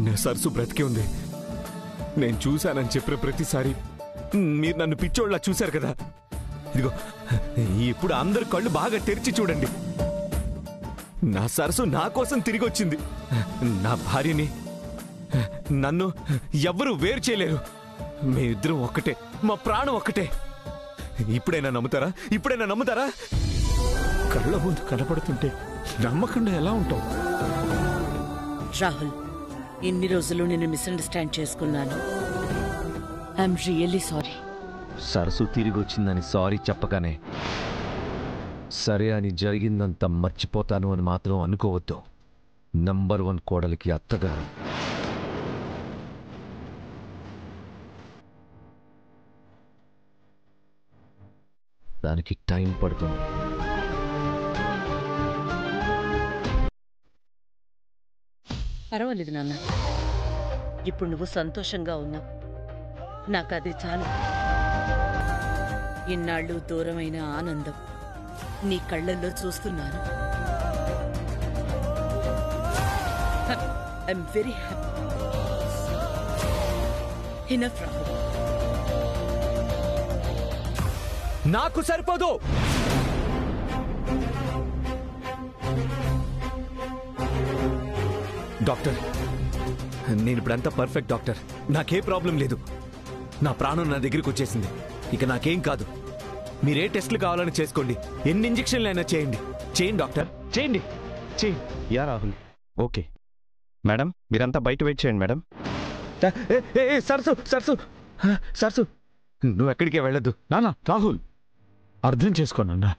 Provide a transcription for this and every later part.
నా సరసు బ్రతికే ఉంది. నేను చూశానని చెప్పిన ప్రతిసారి మీరు నన్ను పిచ్చోళ్ళ చూశారు కదా. ఇదిగో ఇప్పుడు అందరు కళ్ళు బాగా తెరిచి చూడండి. నా సరసు నా కోసం తిరిగి వచ్చింది. నా భార్యని నన్ను ఎవ్వరూ వేరు చేయలేరు. మేమిద్దరం ఒక్కటే, మా ప్రాణం ఒక్కటే. ఇప్పుడైనా నమ్ముతారా? కళ్ళ ముందు కనపడుతుంటే నమ్మకుండా ఎలా ఉంటావు? రాహుల్, ఇన్ని రోజులు నేను మిస్అండర్స్టాండ్ చేసుకున్నాను. I'm really sorry. సరసు తిరిగి వచ్చిందని సారీ చెప్పగానే సరే అని జరిగిందంతా మర్చిపోతాను అని మాత్రం అనుకోవద్దు. నంబర్ 1 కోడలికి అత్తగారు. దానికి టైం పడుతుంది. పర్వాలేదు నాన్న, ఇప్పుడు నువ్వు సంతోషంగా ఉన్నావు. నాకు అది చాలు. ఇన్నాళ్ళు దూరమైన ఆనందం నీ కళ్ళల్లో చూస్తున్నాను. I'm very happy. Enough Rahul. నాకు సరిపోదు. డాక్టర్, నేను ఇప్పుడంతా పర్ఫెక్ట్ డాక్టర్. నాకే ప్రాబ్లం లేదు. నా ప్రాణం నా దగ్గరికి వచ్చేసింది. ఇక నాకేం కాదు. మీరే టెస్టులు కావాలని చేసుకోండి. ఎన్ని ఇంజెక్షన్లు అయినా చేయండి డాక్టర్, చేయండి. Yeah Rahul, okay. మేడం, మీరంతా బయట వెయిట్ చేయండి మేడం. సరసు నువ్వు ఎక్కడికే వెళ్ళొద్దు. నానా రాహుల్, అర్థం చేసుకోనన్నా.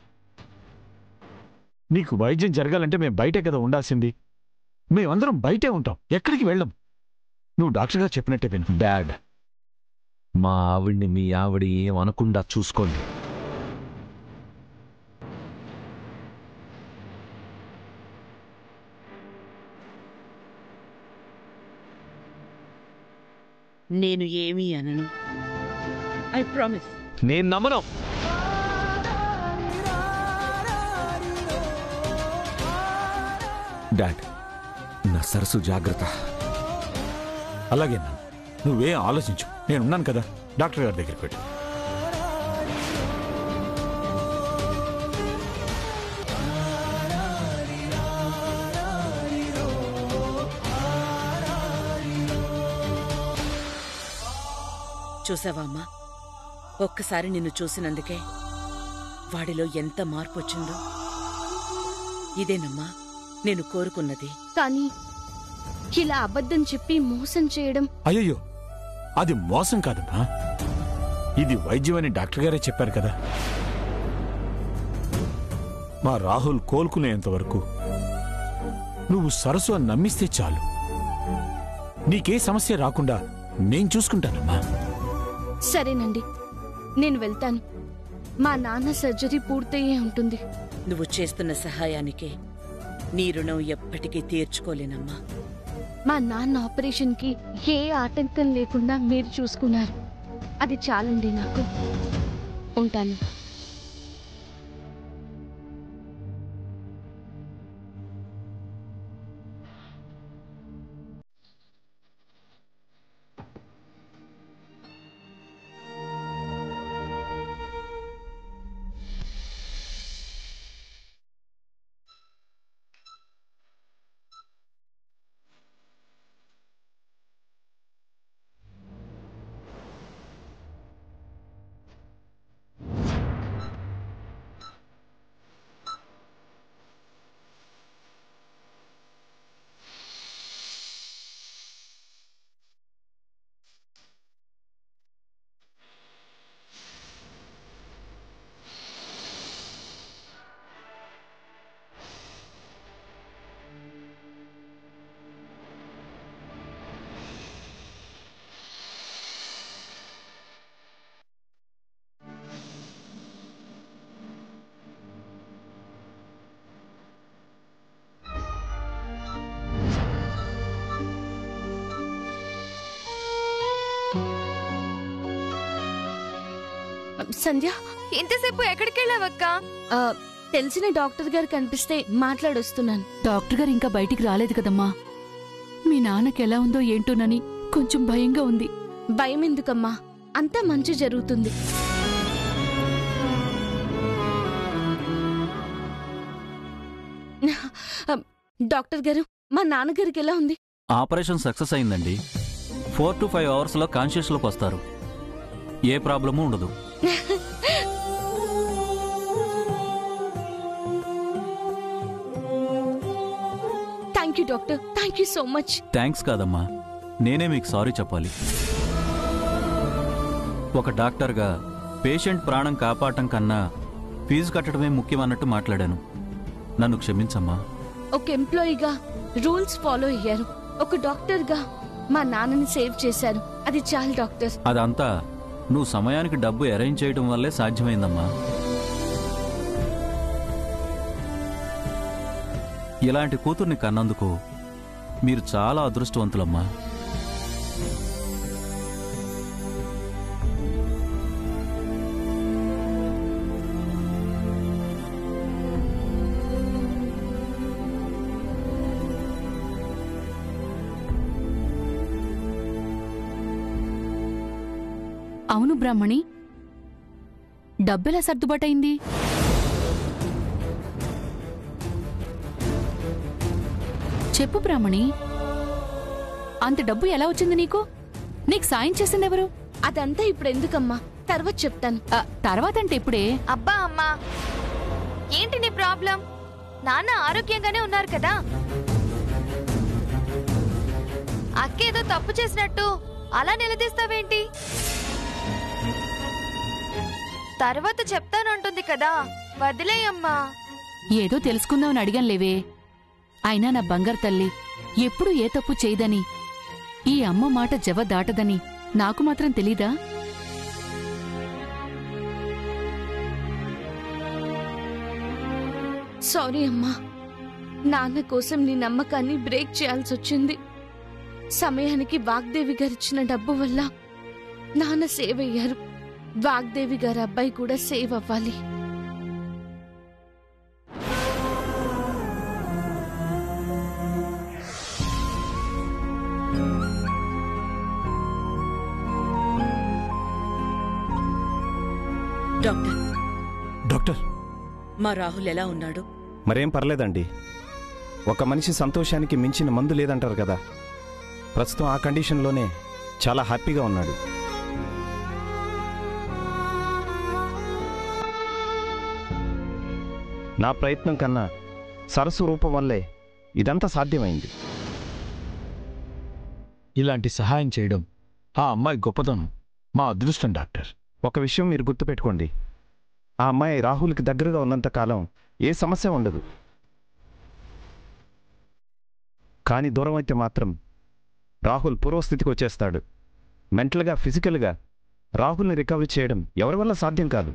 నీకు వైద్యం జరగాలంటే మేము బయటే కదా ఉండాల్సింది. మేమందరం బయటే ఉంటాం, ఎక్కడికి వెళ్ళం. నువ్వు డాక్టర్ గారు చెప్పినట్టే విను. డాడ్, మా ఆవిడ్ని మీ ఆవిడ ఏం అనకుండా చూసుకోండి. నేను ఏమీ అనను. I promise. నేను నమ్మను. డాడ్, నా సరసు జాగ్రత్త. అలాగే నా, నువ్వేం ఆలోచించు. నేనున్నాను కదా. డాక్టర్ గారి దగ్గరికి పెట్టు. చూసావా అమ్మా, ఒక్కసారి నిన్ను చూసినందుకే వాడిలో ఎంత మార్పు వచ్చిందో. ఇదేనమ్మా నేను కోరుకున్నది. కానీ ఇలా అబద్ధం చెప్పి మోసం చేయడం. అయ్యయ్యో, అది మోసం కాదమ్మా. ఇది వైద్యం అని డాక్టర్ గారే చెప్పారు కదా. మా రాహుల్ కోలుకునేంత వరకు నువ్వు సరస్సు అని నమ్మిస్తే చాలు. నీకే సమస్య రాకుండా నేను చూసుకుంటానమ్మా. సరేనండి, నేను వెళ్తాను. మా నాన్న సర్జరీ పూర్తయ్యే ఉంటుంది. నువ్వు చేస్తున్న సహాయానికే నీ రుణం ఎప్పటికీ తీర్చుకోలేనమ్మా. మా నాన్న ఆపరేషన్కి ఏ ఆటంకం లేకుండా మీరు చూసుకున్నారు. అది చాలండి నాకు. ఉంటాను. సంధ్య, ఇంతసేపు ఎక్కడికి వెళ్ళావక్క? తెలిసిన డాక్టర్ గారు కనిపిస్తే మాట్లాడొస్తున్నాను. డాక్టర్ గారు ఇంకా బయటికి రాలేదు కదమ్మా. మీ మీ నాన్నకి ఎలా ఉందో ఏంటోనని కొంచెం భయంగా ఉంది. భయం ఎందుకమ్మా, అంతా మంచి జరుగుతుంది. డాక్టర్ గారు, మా నాన్నగారికి ఎలా ఉంది? ఆపరేషన్ సక్సెస్ అయిందండి. 4 to 5 అవర్స్లో కాన్షియస్లోకి వస్తారు. ఏ ప్రాబ్లమూ ఉండదు. Thank you doctor, thank you so much. Thanks కాదమ్మా, నేనే మీకు సారీ చెప్పాలి. ఒక డాక్టర్గా పేషెంట్ ప్రాణం కాపాడటం కన్నా ఫీజు కట్టడమే ముఖ్యమన్నట్టు మాట్లాడాను. నన్ను క్షమించమ్మా. ఒక ఎంప్లాయీగా రూల్స్ ఫాలో అయ్యారు. ఒక డాక్టర్గా మా నాన్నని సేవ్ చేశారు. అది చాలు డాక్టర్. అదంతా నువ్వు సమయానికి డబ్బు అరేంజ్ చేయడం వల్లే సాధ్యమైందమ్మా. ఇలాంటి కూతుర్ని కన్నందుకు మీరు చాలా అదృష్టవంతులమ్మా. అవును బ్రాహ్మణి, డబ్బెలా సర్దుబాటైంది? చెప్పు బ్రాహ్మణి, అంత డబ్బు ఎలా వచ్చింది నీకు? నీకు సాయం చేసిందెవరు? అదంతా ఇప్పుడు ఎందుకమ్మా, తర్వాత చెప్తాను. తర్వాత అంటే ఇప్పుడే. అబ్బా అమ్మా, ఏంటి నీ ప్రాబ్లం? నాన్న ఆరోగ్యంగానే ఉన్నారు కదా. అక్కేదో తప్పు చేసినట్టు అలా నిలదీస్తావేంటి? తర్వాత చెప్తానంటుంది కదా, వదిలేయమ్మా. ఏదో తెలుసుకుందామని అడిగానులేవే. అయినా నా బంగారు తల్లి ఎప్పుడు ఏ తప్పు చేయదని, ఈ అమ్మ మాట జవ దాటదని నాకు మాత్రం తెలీదా? సారీ అమ్మా, నాన్న కోసం నీ నమ్మకాన్ని బ్రేక్ చేయాల్సి వచ్చింది. సమయానికి వాగ్దేవి గారిచ్చిన డబ్బు వల్ల నాన్న సేవ్ అయ్యారు. వాగ్దేవి గారి అబ్బాయి కూడా సేవ్ అవ్వాలి. డాక్టర్, డాక్టర్, మా రాహుల్ ఎలా ఉన్నాడు? మరేం పర్లేదండి. ఒక మనిషి సంతోషానికి మించిన మందు లేదంటారు కదా. ప్రస్తుతం ఆ కండిషన్లోనే చాలా హ్యాపీగా ఉన్నాడు. నా ప్రయత్నం కన్నా సరస్సు రూపం వల్లే ఇదంతా సాధ్యమైంది. ఇలాంటి సహాయం చేయడం ఆ అమ్మాయి గొప్పదనం, మా అదృష్టం డాక్టర్. ఒక విషయం మీరు గుర్తుపెట్టుకోండి, ఆ అమ్మాయి రాహుల్కి దగ్గరగా ఉన్నంతకాలం ఏ సమస్య ఉండదు. కానీ దూరం అయితే మాత్రం రాహుల్ పూర్వస్థితికి వచ్చేస్తాడు. మెంటల్గా, ఫిజికల్గా రాహుల్ని రికవరీ చేయడం ఎవరి వల్ల సాధ్యం కాదు.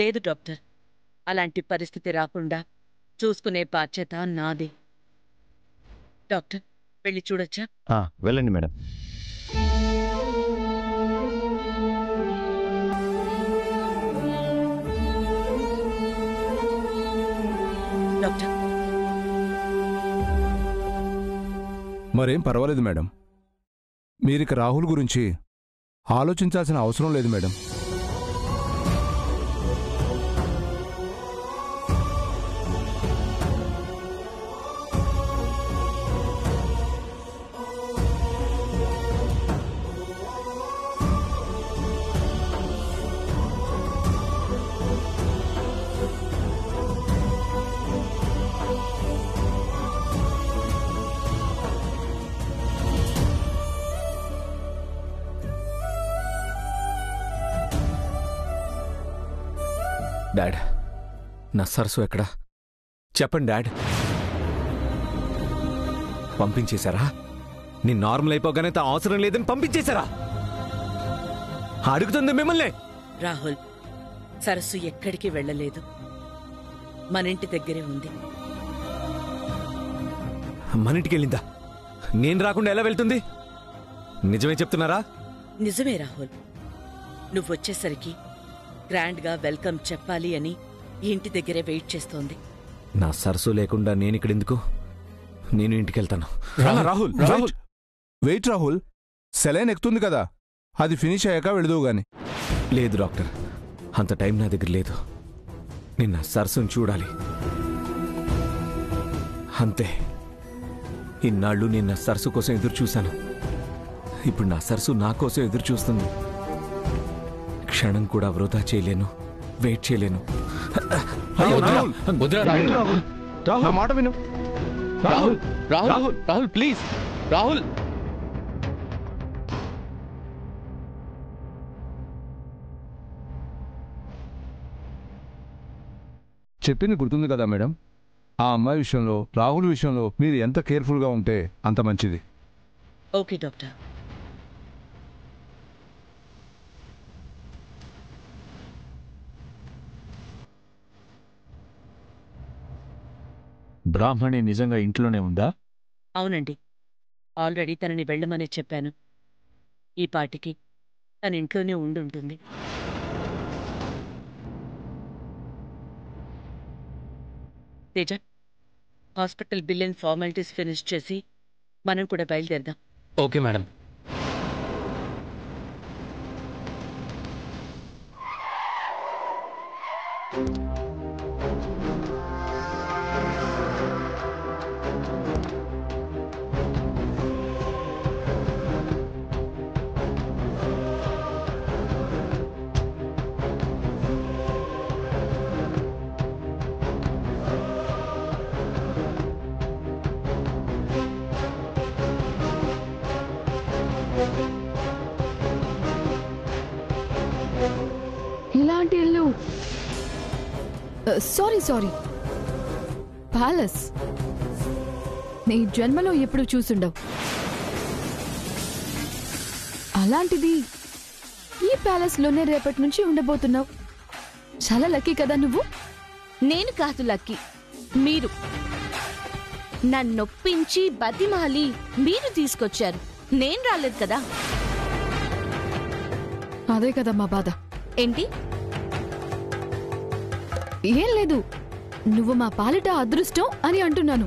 లేదు డాక్టర్, అలాంటి పరిస్థితి రాకుండా చూసుకునే బాధ్యత నాది. డాక్టర్, వెళ్ళి చూడొచ్చా? వెళ్ళండి మేడం. డాక్టర్, మరేం పర్వాలేదు మేడం. మీరిక రాహుల్ గురించి ఆలోచించాల్సిన అవసరం లేదు మేడం. డాడ్, నా సరస్సు ఎక్కడా? చెప్పండి డాడ్. పంపించేశారా? నీ నార్మల్ అయిపోగానే తా అవసరం లేదని పంపించేశారా? అడుగుతుంది మిమ్మల్ని. రాహుల్, సరస్సు ఎక్కడికి వెళ్ళలేదు, మన ఇంటి దగ్గరే ఉంది. మన ఇంటికి వెళ్ళిందా? నేను రాకుండా ఎలా వెళ్తుంది? నిజమే చెప్తున్నారా? నిజమే రాహుల్, నువ్వొచ్చేసరికి గ్రాండ్గా వెల్కమ్ చెప్పాలి అని ఇంటి దగ్గరే వెయిట్ చేస్తోంది. నా సరస్సు లేకుండా నేనిక్కడెందుకు? నేను ఇంటికి వెళ్తాను. రాహుల్ వెయిట్ రాహుల్, సెలైన్ ఎక్కుతుంది కదా, అది ఫినిష్ అయ్యాక వెళదువు గాని. లేదు డాక్టర్, అంత టైం నా దగ్గర లేదు. నిన్న సరస్సును చూడాలి అంతే. ఇన్నాళ్ళు నేను నా సరస్సు కోసం ఎదురు చూశాను. ఇప్పుడు నా సరస్సు నా కోసం ఎదురు చూస్తుంది. క్షణం కూడా వృధా చేయలేను, వెయిట్ చేయలేను. నా మాట విను. రాహుల్ రాహుల్ రాహుల్ ప్లీజ్ రాహుల్. చెప్పింది గుర్తుంది కదా మేడం? ఆ అమ్మాయి విషయంలో, రాహుల్ విషయంలో మీరు ఎంత కేర్ఫుల్గా ఉంటే అంత మంచిది. Okay doctor. బ్రాహ్మణి నిజంగా ఇంట్లోనే ఉందా? అవునండి, ఆల్రెడీ తనని వెళ్ళమని చెప్పాను. ఈ పాటికి తన ఇంట్లోనే ఉండుంటుంది. Teja, hospital bill and formalities finish చేసి మనం కూడా బయలుదేరదాం. Okay madam. ఇలాంటి ఇల్లు, సారీ ప్యాలెస్ నీ జన్మలో ఎప్పుడు చూసుండవు. అలాంటిది ఈ ప్యాలెస్ లోనే రేపటి నుంచి ఉండబోతున్నావు. చాలా లక్కీ కదా నువ్వు. నేను కాదు లక్కీ, మీరు నన్నొప్పించి బతిమాలి మీరు తీసుకొచ్చారు. నేను రాలేదు కదా. అదే కదా మా బాధ. ఏంటి? ఏం లేదు, నువ్వు మా పాలిట అదృష్టం అని అంటున్నాను.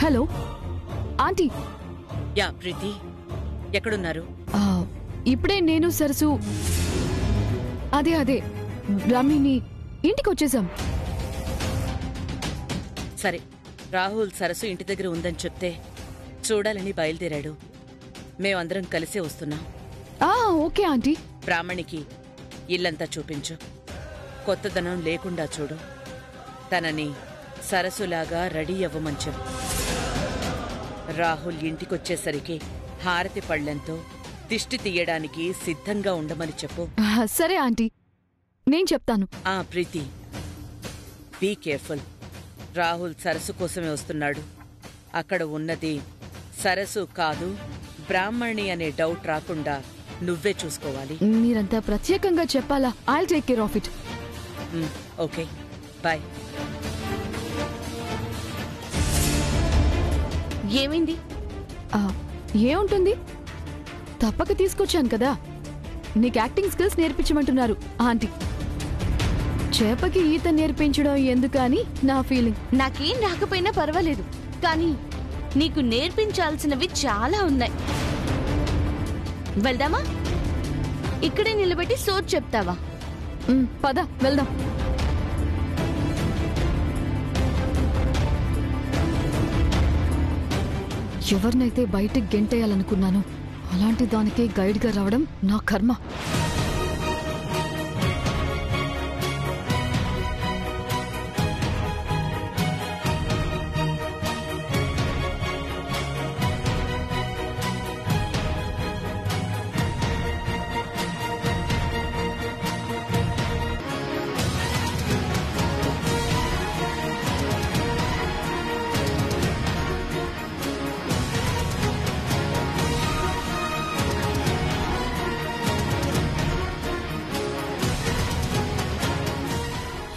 Hello aunty. యా ప్రీతి, ఎక్కడున్నారు? ఇప్పుడే నేను సరసు అదే రమ్మిని ఇంటికి వచ్చేసాం. సరే, రాహుల్ సరస్సు ఇంటి దగ్గర ఉందని చెప్తే చూడాలని బయలుదేరాడు. మేమందరం కలిసే వస్తున్నాం. Okay aunty. బ్రాహ్మణికి ఇల్లంతా చూపించు. కొత్తదనం లేకుండా చూడు. తనని సరస్సులాగా రెడీ అవ్వమని చెప్పు. రాహుల్ ఇంటికొచ్చేసరికి హారతి పళ్లెంతో దిష్టి తీయడానికి సిద్ధంగా ఉండమని చెప్పు. సరే ఆంటీ, నేను చెప్తాను. ప్రీతి, బీ కేర్ఫుల్. రాహుల్ సరస్సు కోసమే వస్తున్నాడు. అక్కడ ఉన్నది సరస్సు కాదు, బ్రాహ్మణి అనే డౌట్ రాకుండా నువ్వే చూసుకోవాలి. మీరంతా ప్రత్యేకంగా చెప్పాలా? I'll take care of it. Okay, bye. ఏమైంది? ఏముంటుంది, తప్పక తీసుకొచ్చాను కదా. నీకు యాక్టింగ్ స్కిల్స్ నేర్పించమంటున్నారు ఆంటీ. చేపకి ఈత నేర్పించడం ఎందుకని నా ఫీలింగ్. నాకేం రాకపోయినా పర్వాలేదు, కానీ నీకు నేర్పించాల్సినవి చాలా ఉన్నాయి. వెళ్దామా? ఇక్కడే నిలబెట్టి సోచ్ చెప్తావా? పద వెళ్దాం. ఎవరినైతే బయటికి గెంటేయాలనుకున్నానో అలాంటి దానికే గైడ్గా రావడం నా కర్మ.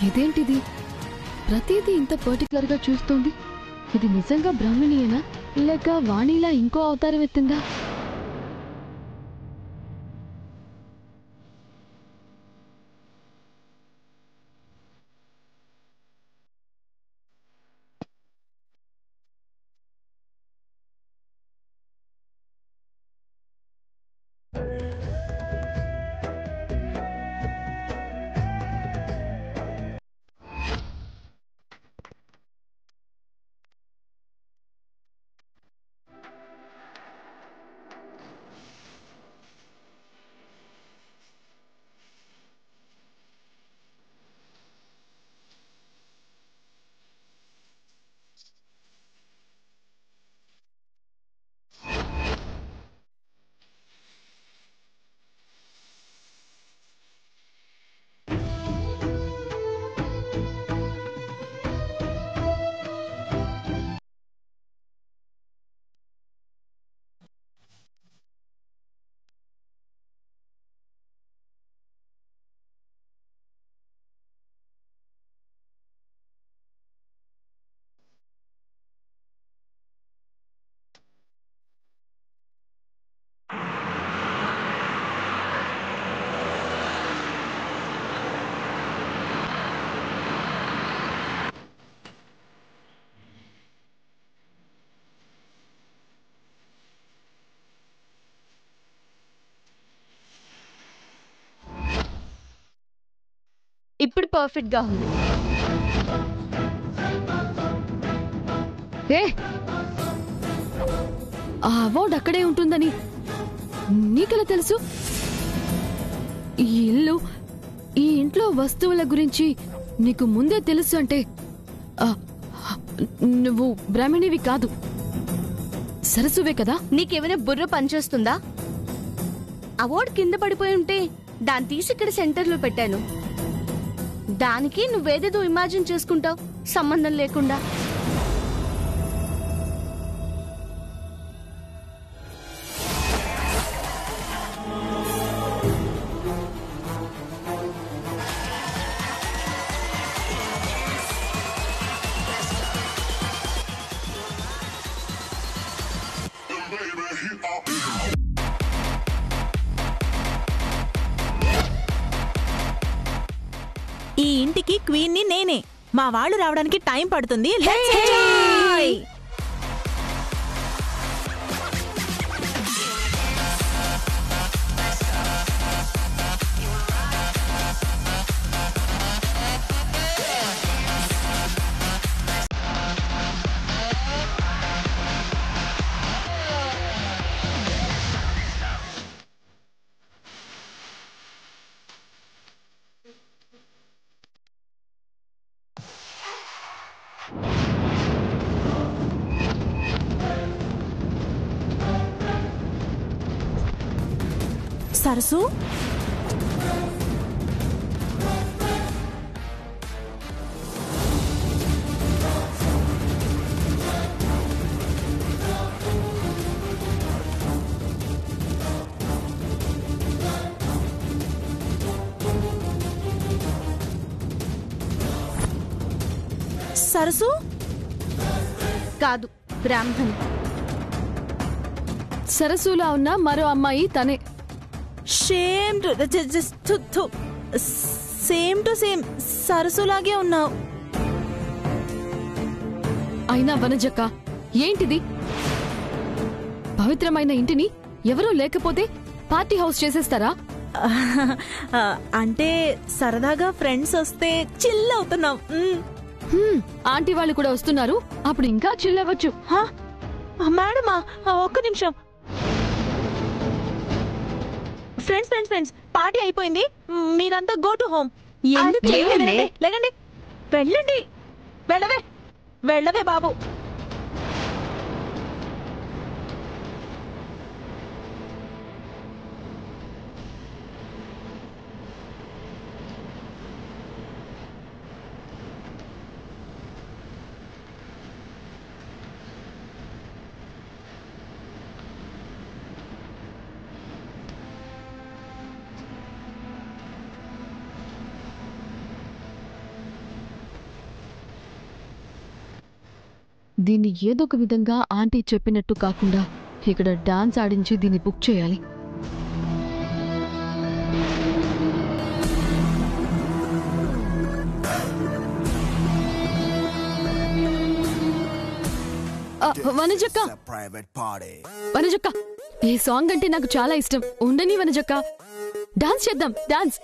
ఇదేంటిది, ప్రతిదీ ఇంత పర్టికులర్ గా చూస్తోంది. ఇది నిజంగా బ్రాహ్మణియేనా లేక వాణిలా ఇంకో అవతారం ఎత్తిందా? ఇప్పుడు పర్ఫెక్ట్ గా ఉంది. ఆ అవార్డు అక్కడే ఉంటుందని నీకెలా తెలుసు? ఈ ఇల్లు, ఈ ఇంట్లో వస్తువుల గురించి నీకు ముందే తెలుసు అంటే నువ్వు బ్రాహ్మణివి కాదు, సరసువే కదా. నీకేమైనా బుర్ర పనిచేస్తుందా? అవార్డు కింద పడిపోయి ఉంటే దాన్ని తీసి ఇక్కడ సెంటర్లో పెట్టాను. దానికి నువ్వేదేదో ఇమాజిన్ చేసుకుంటావు సంబంధం లేకుండా. ఈ ఇంటికి క్వీన్ ని నేనే. మా వాళ్ళు రావడానికి టైం పడుతుంది. సరసు, సరసు కాదు, బ్రాహ్మణి. సరసులా ఉన్న మరో అమ్మాయి తనే. సేమ్ టు సేమ్ సరసులాగే ఉన్నావు. అయినా వనజక్క, ఏంటిది? పవిత్రమైన ఇంటిని ఎవరూ లేకపోతే పార్టీ హౌస్ చేసేస్తారా? అంటే సరదాగా ఫ్రెండ్స్ వస్తే చిల్ అవుతున్నాం. ఆంటీ వాళ్ళు కూడా వస్తున్నారు, అప్పుడు ఇంకా చిల్ అవ్వచ్చు. మేడమా, ఒక్క నిమిషం. ఫ్రెండ్స్ పార్టీ అయిపోయింది, మీరంతా గో టు హోమ్. లేకండి, వెళ్ళండి. వెళ్ళవే బాబు. దీన్ని ఏదో ఒక విధంగా ఆంటీ చెప్పినట్టు కాకుండా ఇక్కడ డాన్స్ ఆడించి దీన్ని బుక్ చేయాలి. వనజక్క, వనజక్క, ఈ సాంగ్ అంటే నాకు చాలా ఇష్టం. ఉండని వనజక్క, డాన్స్ చేద్దాం. డాన్స్